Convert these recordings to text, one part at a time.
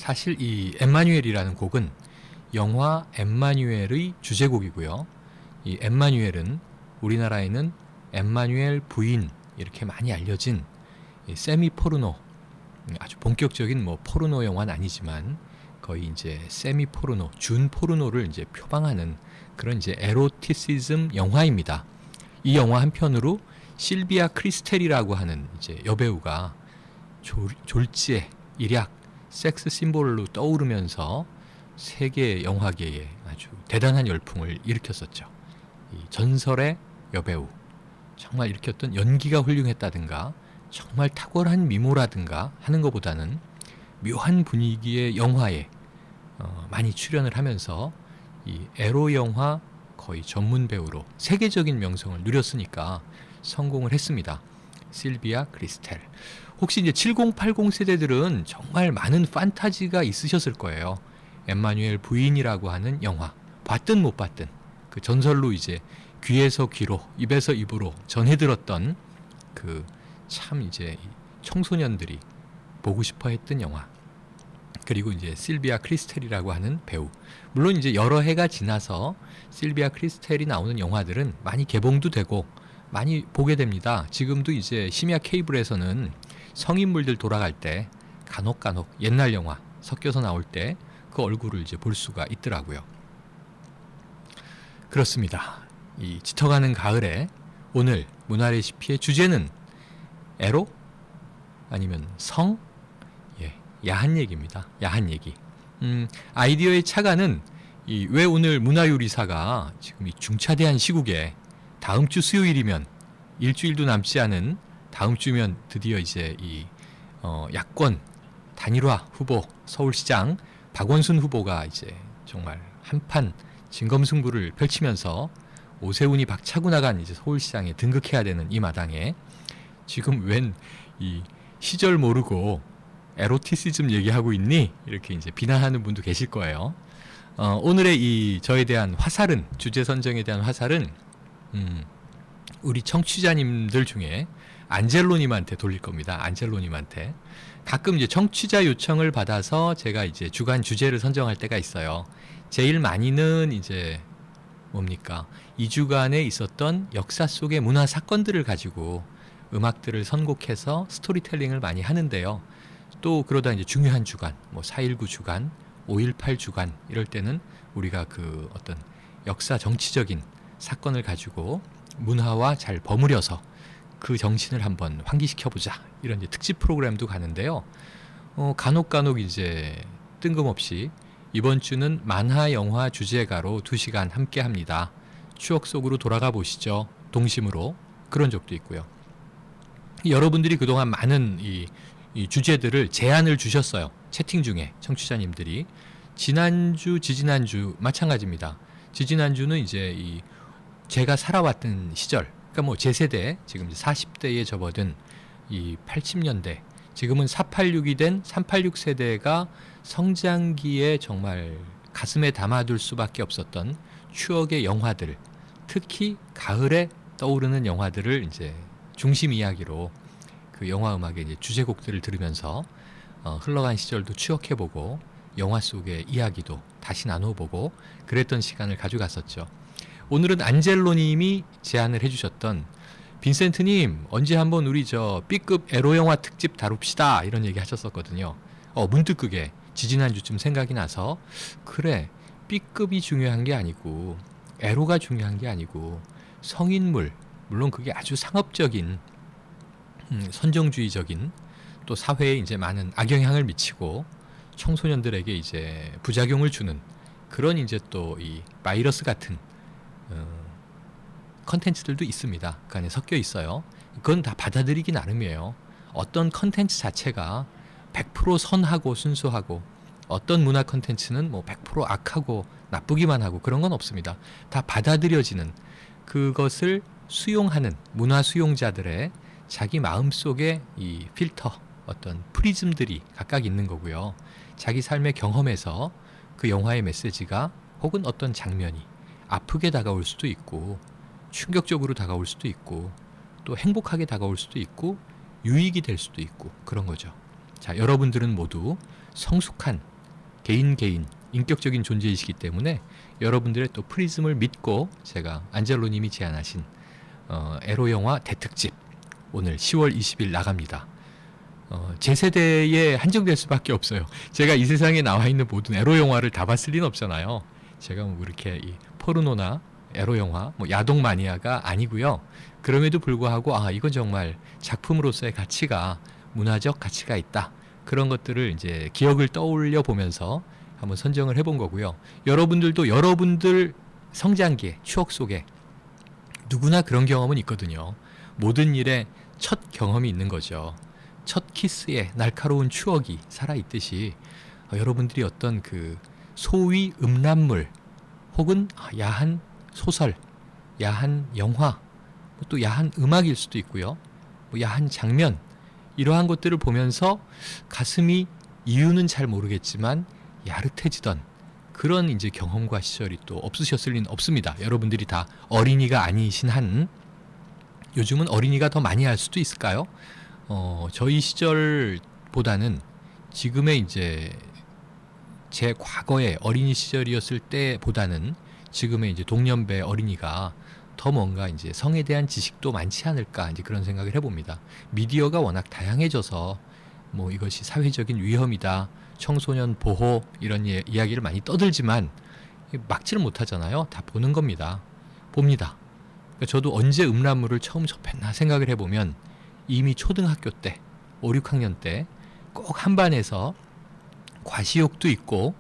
사실 이 엠마뉴엘이라는 곡은 영화 엠마뉴엘의 주제곡이고요. 이 엠마뉴엘은 우리나라에는 엠마뉴엘 부인 이렇게 많이 알려진 세미 포르노, 아주 본격적인 뭐 포르노 영화는 아니지만 거의 이제 세미 포르노, 준 포르노를 이제 표방하는 그런 이제 에로티시즘 영화입니다. 이 영화 한편으로 실비아 크리스텔이라고 하는 이제 여배우가 졸지에 일약 섹스 심볼로 떠오르면서 세계 영화계에 아주 대단한 열풍을 일으켰었죠. 이 전설의 여배우, 정말 일으켰던 연기가 훌륭했다든가 정말 탁월한 미모라든가 하는 것보다는 묘한 분위기의 영화에 많이 출연을 하면서 이 에로 영화 거의 전문 배우로 세계적인 명성을 누렸으니까 성공을 했습니다. 실비아 크리스텔. 혹시 이제 7080 세대들은 정말 많은 판타지가 있으셨을 거예요. 엠마뉴엘 부인이라고 하는 영화, 봤든 못 봤든 그 전설로 이제 귀에서 귀로, 입에서 입으로 전해 들었던 그 참 이제 청소년들이 보고 싶어 했던 영화. 그리고 이제 실비아 크리스텔이라고 하는 배우. 물론 이제 여러 해가 지나서 실비아 크리스텔이 나오는 영화들은 많이 개봉도 되고 많이 보게 됩니다. 지금도 이제 심야 케이블에서는 성인물들 돌아갈 때 간혹 옛날 영화 섞여서 나올 때 그 얼굴을 이제 볼 수가 있더라고요. 그렇습니다. 이 짙어가는 가을에 오늘 문화레시피의 주제는 에로? 아니면 성? 야한 얘기입니다. 야한 얘기. 아이디어의 차가는 왜 오늘 문화요리사가 지금 이 중차대한 시국에 다음 주 수요일이면 일주일도 남지 않은 다음 주면 드디어 이제 이 야권 단일화 후보 서울시장 박원순 후보가 이제 정말 한판 진검승부를 펼치면서 오세훈이 박차고 나간 이제 서울시장에 등극해야 되는 이 마당에 지금 웬 이 시절 모르고 에로티시즘 얘기하고 있니? 이렇게 이제 비난하는 분도 계실 거예요. 오늘의 이 저에 대한 화살은, 주제 선정에 대한 화살은 우리 청취자님들 중에 안젤로님한테 돌릴 겁니다. 안젤로님한테. 가끔 이제 청취자 요청을 받아서 제가 이제 주간 주제를 선정할 때가 있어요. 제일 많이는 이제 뭡니까? 2주간에 있었던 역사 속의 문화 사건들을 가지고 음악들을 선곡해서 스토리텔링을 많이 하는데요. 또 그러다 이제 중요한 주간, 뭐 4.19 주간, 5.18 주간 이럴 때는 우리가 그 어떤 역사 정치적인 사건을 가지고 문화와 잘 버무려서 그 정신을 한번 환기시켜보자 이런 이제 특집 프로그램도 가는데요. 간혹 이제 뜬금없이 이번 주는 만화 영화 주제가로 2시간 함께 합니다. 추억 속으로 돌아가 보시죠. 동심으로. 그런 적도 있고요. 여러분들이 그동안 많은 이 주제들을 제안을 주셨어요. 채팅 중에 청취자님들이. 지난주, 지지난주 마찬가지입니다. 지지난주는 이제 이 제가 살아왔던 시절, 그러니까 뭐 제 세대, 지금 40대에 접어든 이 80년대, 지금은 486이 된 386 세대가 성장기에 정말 가슴에 담아둘 수밖에 없었던 추억의 영화들, 특히 가을에 떠오르는 영화들을 이제 중심 이야기로 그 영화 음악의 이제 주제곡들을 들으면서 흘러간 시절도 추억해보고 영화 속의 이야기도 다시 나눠보고 그랬던 시간을 가져갔었죠. 오늘은 안젤로님이 제안을 해주셨던 빈센트님 언제 한번 우리 저 B급 에로 영화 특집 다룹시다 이런 얘기 하셨었거든요. 문득 그게 지지난주쯤 생각이 나서 그래 B급이 중요한 게 아니고 에로가 중요한 게 아니고 성인물, 물론 그게 아주 상업적인 선정주의적인 또 사회에 이제 많은 악영향을 미치고 청소년들에게 이제 부작용을 주는 그런 이제 또 이 바이러스 같은 컨텐츠들도 있습니다. 그 안에 섞여 있어요. 그건 다 받아들이기 나름이에요. 어떤 컨텐츠 자체가 100% 선하고 순수하고 어떤 문화 컨텐츠는 뭐 100% 악하고 나쁘기만 하고 그런 건 없습니다. 다 받아들여지는 그것을 수용하는 문화 수용자들의 자기 마음속에 이 필터, 어떤 프리즘들이 각각 있는 거고요. 자기 삶의 경험에서 그 영화의 메시지가 혹은 어떤 장면이 아프게 다가올 수도 있고 충격적으로 다가올 수도 있고 또 행복하게 다가올 수도 있고 유익이 될 수도 있고 그런 거죠. 자, 여러분들은 모두 성숙한 개인 인격적인 존재이시기 때문에 여러분들의 또 프리즘을 믿고 제가 안젤로님이 제안하신 에로 영화 대특집 오늘 10월 20일 나갑니다. 제 세대에 한정될 수밖에 없어요. 제가 이 세상에 나와 있는 모든 에로 영화를 다 봤을 리는 없잖아요. 제가 뭐 이렇게 이 포르노나 에로 영화, 뭐 야동 마니아가 아니고요. 그럼에도 불구하고 이건 정말 작품으로서의 가치가 문화적 가치가 있다. 그런 것들을 이제 기억을 떠올려 보면서 한번 선정을 해본 거고요. 여러분들도 여러분들 성장기의 추억 속에 누구나 그런 경험은 있거든요. 모든 일에 첫 경험이 있는 거죠. 첫 키스에 날카로운 추억이 살아있듯이 여러분들이 어떤 그 소위 음란물 혹은 야한 소설, 야한 영화, 또 야한 음악일 수도 있고요. 뭐 야한 장면 이러한 것들을 보면서 가슴이 이유는 잘 모르겠지만 야릇해지던 그런 이제 경험과 시절이 또 없으셨을 리는 없습니다. 여러분들이 다 어린이가 아니신 한 요즘은 어린이가 더 많이 할 수도 있을까요? 저희 시절보다는 지금의 이제 제 과거의 어린이 시절이었을 때보다는 지금의 이제 동년배 어린이가 더 뭔가 이제 성에 대한 지식도 많지 않을까 이제 그런 생각을 해봅니다. 미디어가 워낙 다양해져서 뭐 이것이 사회적인 위험이다, 청소년 보호 이런 이야기를 많이 떠들지만 막지를 못하잖아요. 다 보는 겁니다. 봅니다. 그러니까 저도 언제 음란물을 처음 접했나 생각을 해보면 이미 초등학교 때, 5, 6학년 때 꼭 한 반에서 과시욕도 있고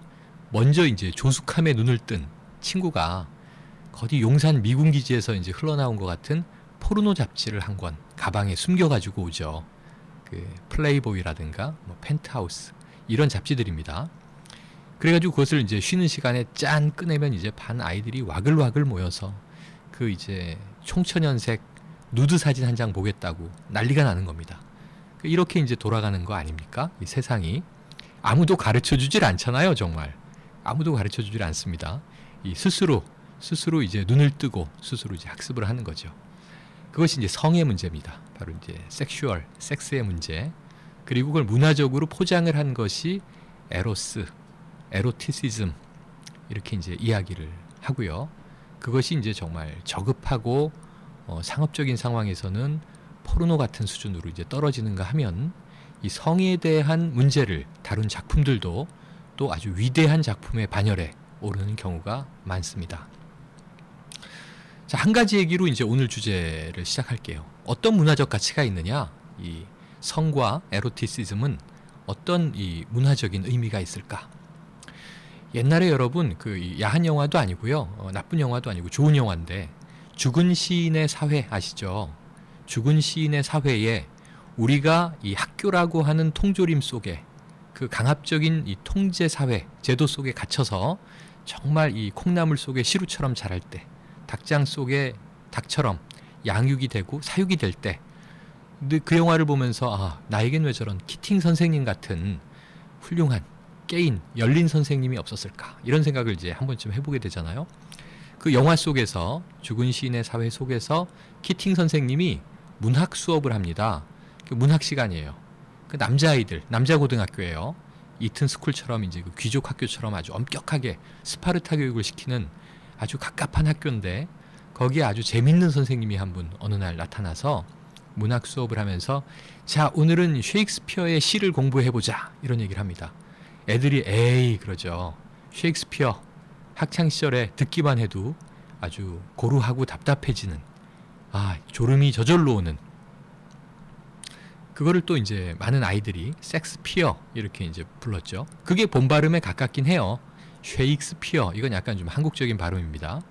먼저 이제 조숙함에 눈을 뜬 친구가 거기 용산 미군기지에서 이제 흘러나온 것 같은 포르노 잡지를 한 권 가방에 숨겨가지고 오죠. 그 플레이보이라든가 뭐 펜트하우스 이런 잡지들입니다. 그래가지고 그것을 이제 쉬는 시간에 짠 꺼내면 이제 반 아이들이 와글와글 모여서 그 이제 총천연색 누드 사진 한 장 보겠다고 난리가 나는 겁니다. 이렇게 이제 돌아가는 거 아닙니까? 이 세상이 아무도 가르쳐 주질 않잖아요, 정말. 아무도 가르쳐 주질 않습니다. 이 스스로 이제 눈을 뜨고 스스로 이제 학습을 하는 거죠. 그것이 이제 성의 문제입니다. 바로 이제 섹스의 문제. 그리고 그걸 문화적으로 포장을 한 것이 에로티시즘 이렇게 이제 이야기를 하고요. 그것이 이제 정말 저급하고 상업적인 상황에서는 포르노 같은 수준으로 이제 떨어지는가 하면 이 성에 대한 문제를 다룬 작품들도 또 아주 위대한 작품의 반열에 오르는 경우가 많습니다. 자, 한 가지 얘기로 이제 오늘 주제를 시작할게요. 어떤 문화적 가치가 있느냐? 이 성과 에로티시즘은 어떤 이 문화적인 의미가 있을까? 옛날에 여러분 그 야한 영화도 아니고요, 나쁜 영화도 아니고 좋은 영화인데 죽은 시인의 사회 아시죠? 죽은 시인의 사회에 우리가 이 학교라고 하는 통조림 속에 그 강압적인 이 통제 사회 제도 속에 갇혀서 정말 이 콩나물 속에 시루처럼 자랄 때, 닭장 속에 닭처럼 양육이 되고 사육이 될 때, 근데 그 영화를 보면서 나에겐 왜 저런 키팅 선생님 같은 훌륭한 깨인 열린 선생님이 없었을까 이런 생각을 이제 한 번쯤 해보게 되잖아요. 그 영화 속에서 죽은 시인의 사회 속에서 키팅 선생님이 문학 수업을 합니다. 문학 시간이에요. 그 남자아이들, 남자 고등학교예요. 이튼 스쿨처럼 이제 그 귀족 학교처럼 아주 엄격하게 스파르타 교육을 시키는 아주 갑갑한 학교인데 거기에 아주 재밌는 선생님이 한 분 어느 날 나타나서 문학 수업을 하면서 자, 오늘은 셰익스피어의 시를 공부해보자 이런 얘기를 합니다. 애들이 에이 그러죠. 셰익스피어 학창시절에 듣기만 해도 아주 고루하고 답답해지는 졸음이 저절로 오는 그거를 또 이제 많은 아이들이 섹스피어 이렇게 이제 불렀죠. 그게 본 발음에 가깝긴 해요. 셰익스피어 이건 약간 좀 한국적인 발음입니다.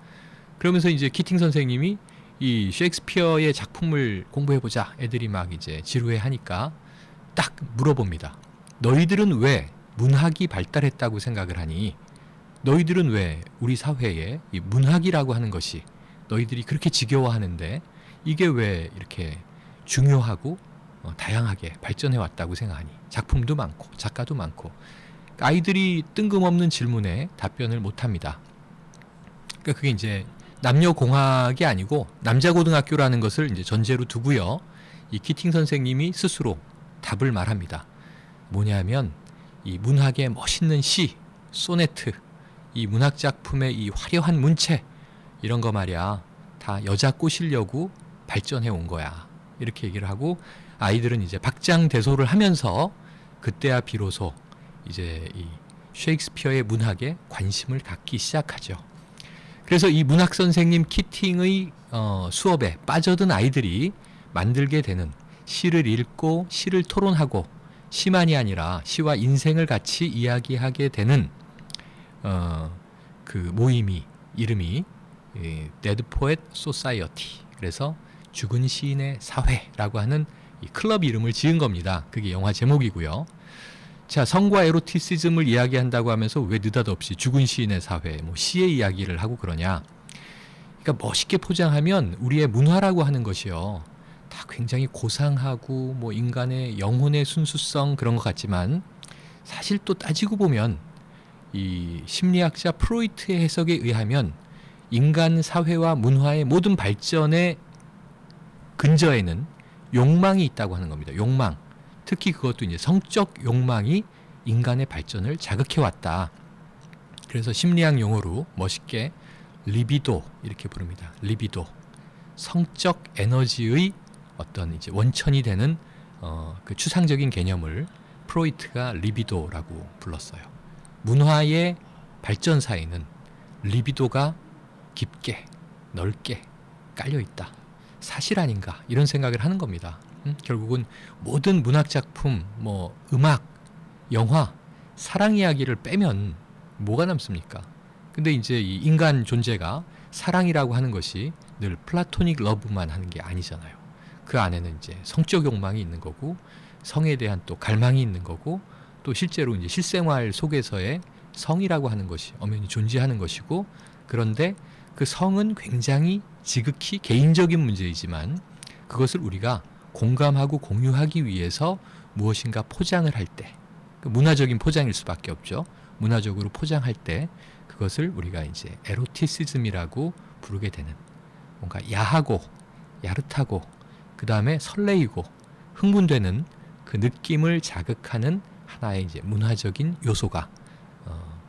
그러면서 이제 키팅 선생님이 이 셰익스피어의 작품을 공부해보자 애들이 막 이제 지루해하니까 딱 물어봅니다. 너희들은 왜 문학이 발달했다고 생각을 하니? 너희들은 왜 우리 사회에 이 문학이라고 하는 것이 너희들이 그렇게 지겨워하는데 이게 왜 이렇게 중요하고 다양하게 발전해 왔다고 생각하니? 작품도 많고 작가도 많고. 아이들이 뜬금없는 질문에 답변을 못합니다. 그러니까 그게 이제 남녀공학이 아니고 남자고등학교라는 것을 이제 전제로 두고요. 이 키팅 선생님이 스스로 답을 말합니다. 뭐냐면 이 문학의 멋있는 시 소네트, 이 문학 작품의 이 화려한 문체 이런 거 말이야 다 여자 꼬시려고 발전해 온 거야. 이렇게 얘기를 하고 아이들은 이제 박장대소를 하면서 그때야 비로소 이제 이 셰익스피어의 문학에 관심을 갖기 시작하죠. 그래서 이 문학 선생님 키팅의 수업에 빠져든 아이들이 만들게 되는 시를 읽고 시를 토론하고 시만이 아니라 시와 인생을 같이 이야기하게 되는 그 모임이 이름이 Dead Poet Society, 그래서 죽은 시인의 사회라고 하는 이 클럽 이름을 지은 겁니다. 그게 영화 제목이고요. 자, 성과 에로티시즘을 이야기한다고 하면서 왜 느닷없이 죽은 시인의 사회, 뭐 시의 이야기를 하고 그러냐. 그러니까 멋있게 포장하면 우리의 문화라고 하는 것이요, 다 굉장히 고상하고 뭐 인간의 영혼의 순수성 그런 것 같지만 사실 또 따지고 보면 이 심리학자 프로이트의 해석에 의하면 인간 사회와 문화의 모든 발전의 근저에는 욕망이 있다고 하는 겁니다. 욕망. 특히 그것도 이제 성적 욕망이 인간의 발전을 자극해 왔다. 그래서 심리학 용어로 멋있게 리비도 이렇게 부릅니다. 리비도. 성적 에너지의 어떤 이제 원천이 되는 그 추상적인 개념을 프로이트가 리비도라고 불렀어요. 문화의 발전사에는 리비도가 깊게 넓게 깔려 있다. 사실 아닌가 이런 생각을 하는 겁니다. 결국은 모든 문학 작품, 뭐 음악, 영화, 사랑 이야기를 빼면 뭐가 남습니까? 근데 이제 이 인간 존재가 사랑이라고 하는 것이 늘 플라토닉 러브만 하는 게 아니잖아요. 그 안에는 이제 성적 욕망이 있는 거고 성에 대한 또 갈망이 있는 거고 또 실제로 이제 실생활 속에서의 성이라고 하는 것이 엄연히 존재하는 것이고, 그런데 그 성은 굉장히 지극히 개인적인 문제이지만 그것을 우리가 공감하고 공유하기 위해서 무엇인가 포장을 할 때, 그 문화적인 포장일 수밖에 없죠. 문화적으로 포장할 때 그것을 우리가 이제 에로티시즘이라고 부르게 되는, 뭔가 야하고 야릇하고 그 다음에 설레이고 흥분되는 그 느낌을 자극하는 하나의 이제 문화적인 요소가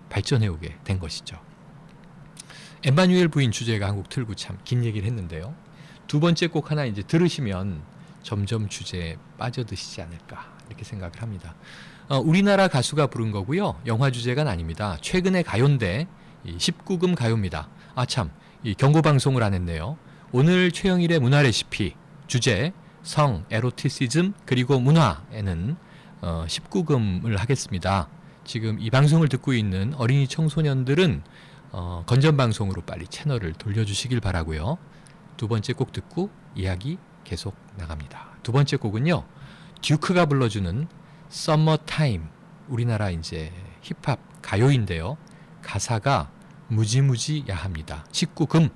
발전해 오게 된 것이죠. 엠마뉴엘 부인 주제가 한 곡 틀고 참 긴 얘기를 했는데요. 두 번째 곡 하나 이제 들으시면 점점 주제에 빠져드시지 않을까 이렇게 생각을 합니다. 우리나라 가수가 부른 거고요. 영화 주제가 아닙니다. 최근의 가요인데 19금 가요입니다. 아참, 이 경고 방송을 안 했네요. 오늘 최영일의 문화 레시피 주제 성, 에로티시즘 그리고 문화에는 19금을 하겠습니다. 지금 이 방송을 듣고 있는 어린이 청소년들은 건전 방송으로 빨리 채널을 돌려주시길 바라고요. 두 번째 곡 듣고 이야기 계속 나갑니다. 두 번째 곡은요, 듀크가 불러주는 Summertime, 우리나라 이제 힙합 가요인데요. 가사가 무지무지 야합니다. 19금